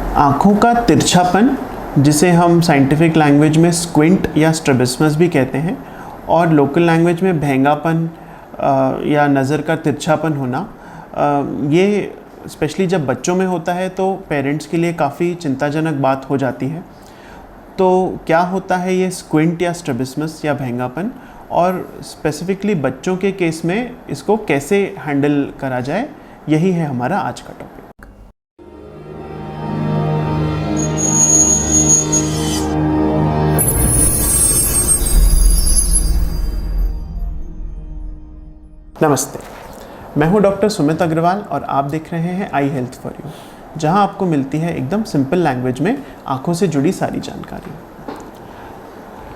आँखों का तिरछापन, जिसे हम साइंटिफिक लैंग्वेज में स्क्विंट या स्ट्रैबिस्मस भी कहते हैं, और लोकल लैंग्वेज में भेंगापन या नज़र का तिरछापन होना, ये स्पेशली जब बच्चों में होता है तो पेरेंट्स के लिए काफ़ी चिंताजनक बात हो जाती है। तो क्या होता है ये स्क्विंट या स्ट्रैबिस्मस या भेंगापन, और स्पेसिफिकली बच्चों के केस में इसको कैसे हैंडल करा जाए, यही है हमारा आज का टॉपिक। नमस्ते, मैं हूं डॉक्टर सुमित अग्रवाल और आप देख रहे हैं आई हेल्थ फॉर यू, जहां आपको मिलती है एकदम सिंपल लैंग्वेज में आँखों से जुड़ी सारी जानकारी।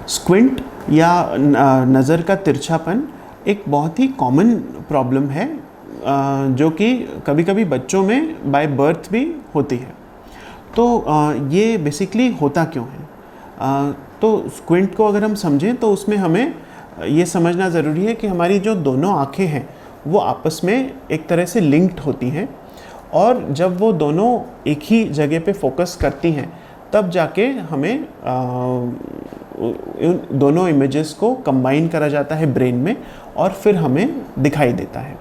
स्क्विंट या नज़र का तिरछापन एक बहुत ही कॉमन प्रॉब्लम है, जो कि कभी कभी बच्चों में बाय बर्थ भी होती है। तो ये बेसिकली होता क्यों है? तो स्क्विंट को अगर हम समझें तो उसमें हमें ये समझना ज़रूरी है कि हमारी जो दोनों आँखें हैं वो आपस में एक तरह से लिंक्ड होती हैं, और जब वो दोनों एक ही जगह पे फोकस करती हैं तब जाके हमें उन दोनों इमेजेस को कंबाइन करा जाता है ब्रेन में, और फिर हमें दिखाई देता है।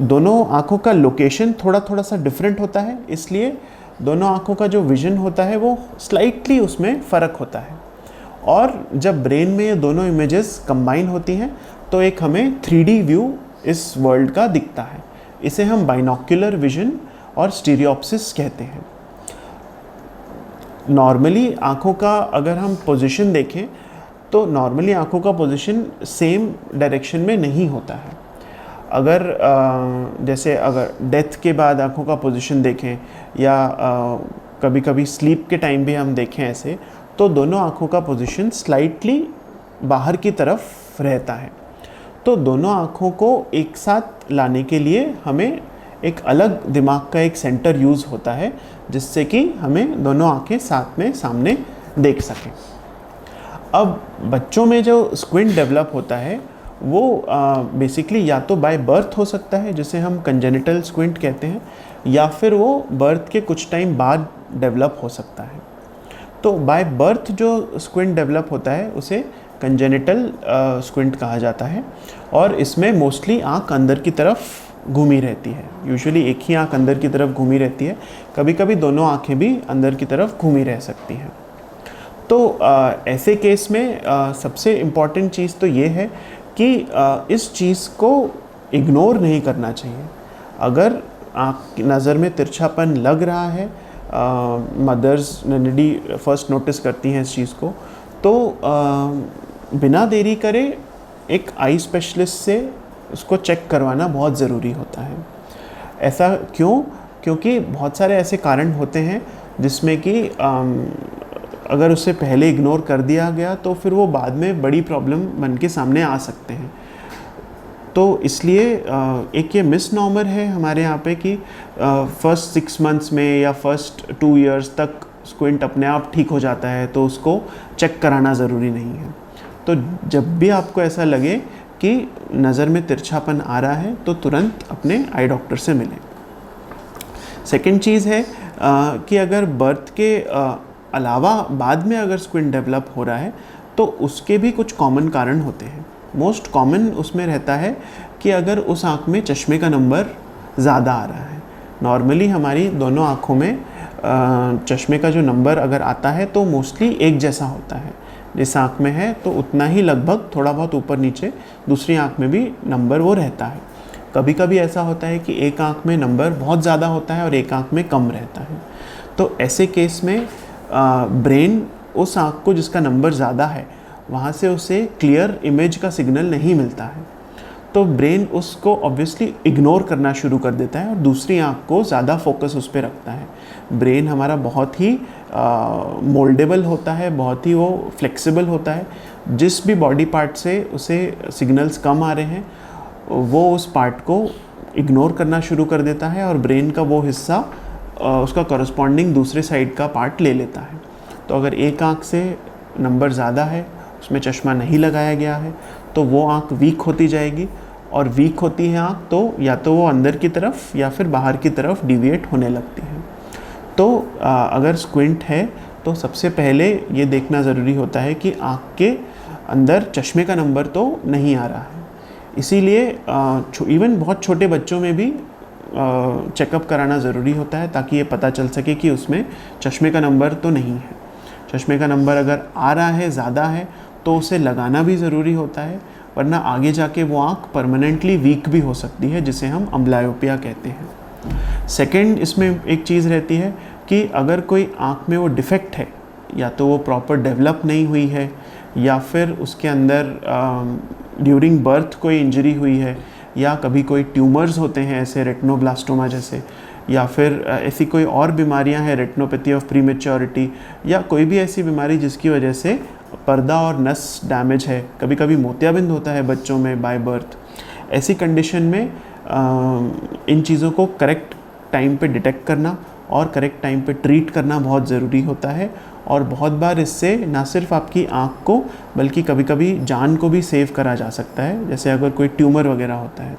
दोनों आँखों का लोकेशन थोड़ा थोड़ा सा डिफरेंट होता है, इसलिए दोनों आँखों का जो विज़न होता है वो स्लाइटली उसमें फ़र्क होता है। और जब ब्रेन में ये दोनों इमेजेस कंबाइन होती हैं तो एक हमें 3D व्यू इस वर्ल्ड का दिखता है। इसे हम बाइनोक्यूलर विजन और स्टीरियोप्सिस कहते हैं। नॉर्मली आँखों का अगर हम पोजीशन देखें तो नॉर्मली आँखों का पोजीशन सेम डायरेक्शन में नहीं होता है। अगर जैसे अगर डेथ के बाद आँखों का पोजीशन देखें, या कभी कभी स्लीप के टाइम भी हम देखें ऐसे, तो दोनों आँखों का पोजीशन स्लाइटली बाहर की तरफ रहता है। तो दोनों आँखों को एक साथ लाने के लिए हमें एक अलग दिमाग का एक सेंटर यूज़ होता है, जिससे कि हमें दोनों आँखें साथ में सामने देख सकें। अब बच्चों में जो स्क्विंट डेवलप होता है वो बेसिकली या तो बाय बर्थ हो सकता है, जिसे हम कंजेनिटल स्क्विंट कहते हैं, या फिर वो बर्थ के कुछ टाइम बाद डेवलप हो सकता है। तो बाय बर्थ जो स्क्विंट डेवलप होता है उसे कंजेनिटल स्क्विंट कहा जाता है, और इसमें मोस्टली आँख अंदर की तरफ घूमी रहती है। यूजुअली एक ही आँख अंदर की तरफ घूमी रहती है, कभी कभी दोनों आँखें भी अंदर की तरफ घूमी रह सकती हैं। तो ऐसे केस में सबसे इम्पॉर्टेंट चीज़ तो ये है कि इस चीज़ को इग्नोर नहीं करना चाहिए। अगर आँख नज़र में तिरछापन लग रहा है, मदर्स नैनेडी फर्स्ट नोटिस करती हैं इस चीज़ को, तो बिना देरी करे एक आई स्पेशलिस्ट से उसको चेक करवाना बहुत ज़रूरी होता है। ऐसा क्यों? क्योंकि बहुत सारे ऐसे कारण होते हैं जिसमें कि अगर उसे पहले इग्नोर कर दिया गया तो फिर वो बाद में बड़ी प्रॉब्लम बन के सामने आ सकते हैं। तो इसलिए एक ये मिसनॉमर है हमारे यहाँ पे कि फर्स्ट 6 मंथ्स में या फर्स्ट 2 इयर्स तक स्क्विंट अपने आप ठीक हो जाता है, तो उसको चेक कराना ज़रूरी नहीं है। तो जब भी आपको ऐसा लगे कि नज़र में तिरछापन आ रहा है तो तुरंत अपने आई डॉक्टर से मिलें। सेकंड चीज़ है कि अगर बर्थ के अलावा बाद में अगर स्क्विंट डेवलप हो रहा है तो उसके भी कुछ कॉमन कारण होते हैं। मोस्ट कॉमन उसमें रहता है कि अगर उस आँख में चश्मे का नंबर ज़्यादा आ रहा है। नॉर्मली हमारी दोनों आँखों में चश्मे का जो नंबर अगर आता है तो मोस्टली एक जैसा होता है। जिस आँख में है तो उतना ही लगभग थोड़ा बहुत ऊपर नीचे दूसरी आँख में भी नंबर वो रहता है। कभी कभी ऐसा होता है कि एक आँख में नंबर बहुत ज़्यादा होता है और एक आँख में कम रहता है। तो ऐसे केस में ब्रेन उस आँख को जिसका नंबर ज़्यादा है वहाँ से उसे क्लियर इमेज का सिग्नल नहीं मिलता है, तो ब्रेन उसको ऑब्वियसली इग्नोर करना शुरू कर देता है और दूसरी आँख को ज़्यादा फोकस उस पर रखता है। ब्रेन हमारा बहुत ही मोल्डेबल होता है, बहुत ही वो फ्लेक्सिबल होता है। जिस भी बॉडी पार्ट से उसे सिग्नल्स कम आ रहे हैं वो उस पार्ट को इग्नोर करना शुरू कर देता है और ब्रेन का वो हिस्सा उसका कॉरस्पॉन्डिंग दूसरे साइड का पार्ट ले लेता है। तो अगर एक आँख से नंबर ज़्यादा है, उसमें चश्मा नहीं लगाया गया है, तो वो आँख वीक होती जाएगी, और वीक होती है आँख तो या तो वो अंदर की तरफ या फिर बाहर की तरफ डिविएट होने लगती है। तो अगर स्क्विंट है तो सबसे पहले ये देखना ज़रूरी होता है कि आँख के अंदर चश्मे का नंबर तो नहीं आ रहा है। इसीलिए इवन बहुत छोटे बच्चों में भी चेकअप कराना ज़रूरी होता है, ताकि ये पता चल सके कि उसमें चश्मे का नंबर तो नहीं है। चश्मे का नंबर अगर आ रहा है, ज़्यादा है, तो उसे लगाना भी ज़रूरी होता है, वरना आगे जाके वो आँख परमानेंटली वीक भी हो सकती है, जिसे हम अम्ब्लायोपिया कहते हैं। सेकंड, इसमें एक चीज़ रहती है कि अगर कोई आँख में वो डिफेक्ट है, या तो वो प्रॉपर डेवलप नहीं हुई है, या फिर उसके अंदर ड्यूरिंग बर्थ कोई इंजरी हुई है, या कभी कोई ट्यूमर्स होते हैं ऐसे रेटिनोब्लास्टोमा जैसे, या फिर ऐसी कोई और बीमारियां हैं, रेटिनोपैथी ऑफ प्रीमेच्योरिटी, या कोई भी ऐसी बीमारी जिसकी वजह से पर्दा और नस डैमेज है, कभी कभी मोतियाबिंद होता है बच्चों में बाय बर्थ। ऐसी कंडीशन में इन चीज़ों को करेक्ट टाइम पे डिटेक्ट करना और करेक्ट टाइम पे ट्रीट करना बहुत ज़रूरी होता है, और बहुत बार इससे ना सिर्फ आपकी आँख को बल्कि कभी कभी जान को भी सेव करा जा सकता है, जैसे अगर कोई ट्यूमर वगैरह होता है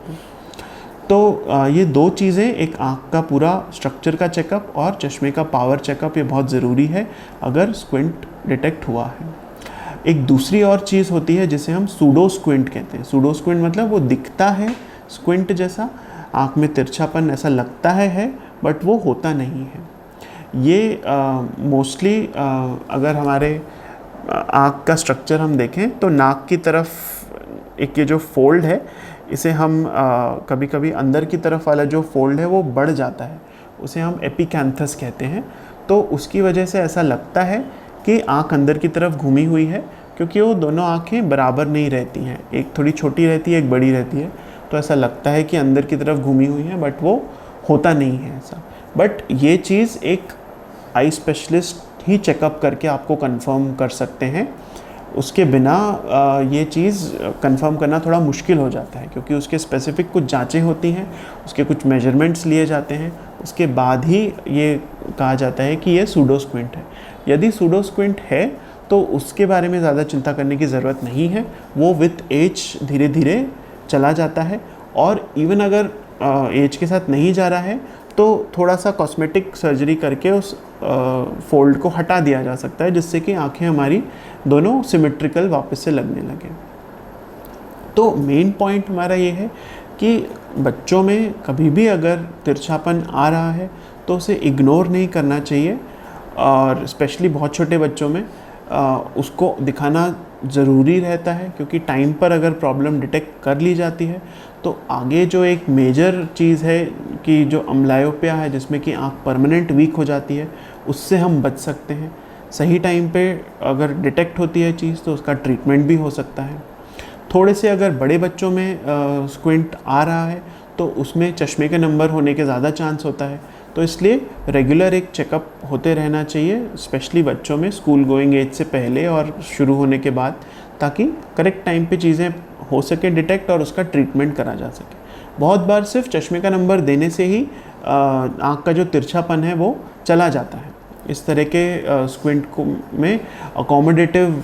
तो ये दो चीज़ें, एक आँख का पूरा स्ट्रक्चर का चेकअप और चश्मे का पावर चेकअप, ये बहुत ज़रूरी है अगर स्क्विंट डिटेक्ट हुआ है। एक दूसरी और चीज़ होती है जिसे हम सूडो स्क्विंट कहते हैं। सूडो स्क्विंट मतलब वो दिखता है स्क्विंट जैसा, आँख में तिरछापन ऐसा लगता है बट वो होता नहीं है। ये मोस्टली अगर हमारे आँख का स्ट्रक्चर हम देखें तो नाक की तरफ एक ये जो फोल्ड है, इसे हम कभी कभी अंदर की तरफ वाला जो फोल्ड है वो बढ़ जाता है, उसे हम एपिकैंथस कहते हैं। तो उसकी वजह से ऐसा लगता है कि आँख अंदर की तरफ घूमी हुई है, क्योंकि वो दोनों आँखें बराबर नहीं रहती हैं, एक थोड़ी छोटी रहती है, एक बड़ी रहती है, तो ऐसा लगता है कि अंदर की तरफ घूमी हुई है, बट वो होता नहीं है ऐसा। बट ये चीज़ एक आई स्पेशलिस्ट ही चेकअप करके आपको कंफर्म कर सकते हैं, उसके बिना ये चीज़ कंफर्म करना थोड़ा मुश्किल हो जाता है, क्योंकि उसके स्पेसिफिक कुछ जांचें होती हैं, उसके कुछ मेजरमेंट्स लिए जाते हैं, उसके बाद ही ये कहा जाता है कि ये सूडो स्क्विंट है। यदि सूडो स्क्विंट है तो उसके बारे में ज़्यादा चिंता करने की ज़रूरत नहीं है, वो विथ एज धीरे धीरे चला जाता है, और इवन अगर एज के साथ नहीं जा रहा है तो थोड़ा सा कॉस्मेटिक सर्जरी करके उस फोल्ड को हटा दिया जा सकता है, जिससे कि आंखें हमारी दोनों सिमेट्रिकल वापस से लगने लगे। तो मेन पॉइंट हमारा ये है कि बच्चों में कभी भी अगर तिरछापन आ रहा है तो उसे इग्नोर नहीं करना चाहिए, और स्पेशली बहुत छोटे बच्चों में उसको दिखाना ज़रूरी रहता है, क्योंकि टाइम पर अगर प्रॉब्लम डिटेक्ट कर ली जाती है तो आगे जो एक मेजर चीज़ है कि जो अम्ब्लायोपिया है, जिसमें कि आँख परमानेंट वीक हो जाती है, उससे हम बच सकते हैं। सही टाइम पे अगर डिटेक्ट होती है चीज़ तो उसका ट्रीटमेंट भी हो सकता है। थोड़े से अगर बड़े बच्चों में स्क्विंट आ रहा है तो उसमें चश्मे के नंबर होने के ज़्यादा चांस होता है, तो इसलिए रेगुलर एक चेकअप होते रहना चाहिए, स्पेशली बच्चों में स्कूल गोइंग एज से पहले और शुरू होने के बाद, ताकि करेक्ट टाइम पे चीज़ें हो सके डिटेक्ट और उसका ट्रीटमेंट करा जा सके। बहुत बार सिर्फ चश्मे का नंबर देने से ही आँख का जो तिरछापन है वो चला जाता है। इस तरह के स्क्विंट को में अकोमोडेटिव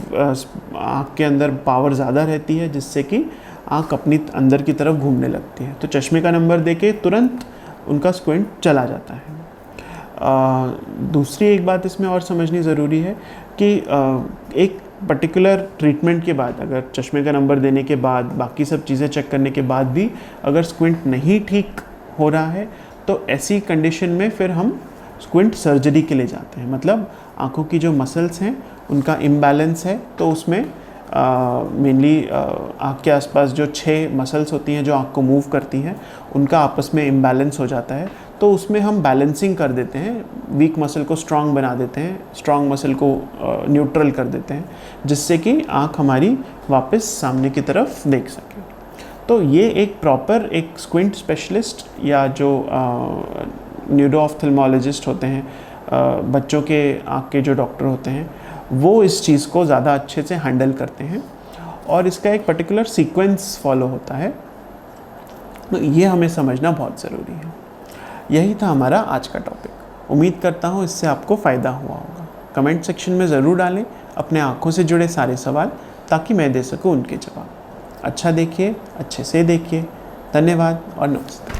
आँख के अंदर पावर ज़्यादा रहती है, जिससे कि आँख अपनी अंदर की तरफ घूमने लगती है, तो चश्मे का नंबर देके तुरंत उनका स्क्विंट चला जाता है। दूसरी एक बात इसमें और समझनी ज़रूरी है कि एक पर्टिकुलर ट्रीटमेंट के बाद, अगर चश्मे का नंबर देने के बाद, बाकी सब चीज़ें चेक करने के बाद भी अगर स्क्विंट नहीं ठीक हो रहा है तो ऐसी कंडीशन में फिर हम स्क्विंट सर्जरी के लिए जाते हैं। मतलब आँखों की जो मसल्स हैं उनका इम्बैलेंस है, तो उसमें मेनली आँख के आसपास जो 6 मसल्स होती हैं जो आँख को मूव करती हैं, उनका आपस में इम्बैलेंस हो जाता है, तो उसमें हम बैलेंसिंग कर देते हैं, वीक मसल को स्ट्रांग बना देते हैं, स्ट्रांग मसल को न्यूट्रल कर देते हैं, जिससे कि आँख हमारी वापस सामने की तरफ देख सके। तो ये एक प्रॉपर एक स्क्विंट स्पेशलिस्ट या जो न्यूरो-ऑफ्थेल्मोलॉजिस्ट होते हैं, बच्चों के आँख के जो डॉक्टर होते हैं, वो इस चीज़ को ज़्यादा अच्छे से हैंडल करते हैं, और इसका एक पर्टिकुलर सीक्वेंस फॉलो होता है, तो ये हमें समझना बहुत ज़रूरी है। यही था हमारा आज का टॉपिक। उम्मीद करता हूँ इससे आपको फ़ायदा हुआ होगा। कमेंट सेक्शन में ज़रूर डालें अपने आँखों से जुड़े सारे सवाल, ताकि मैं दे सकूँ उनके जवाब। अच्छा देखिए, अच्छे से देखिए। धन्यवाद और नमस्ते।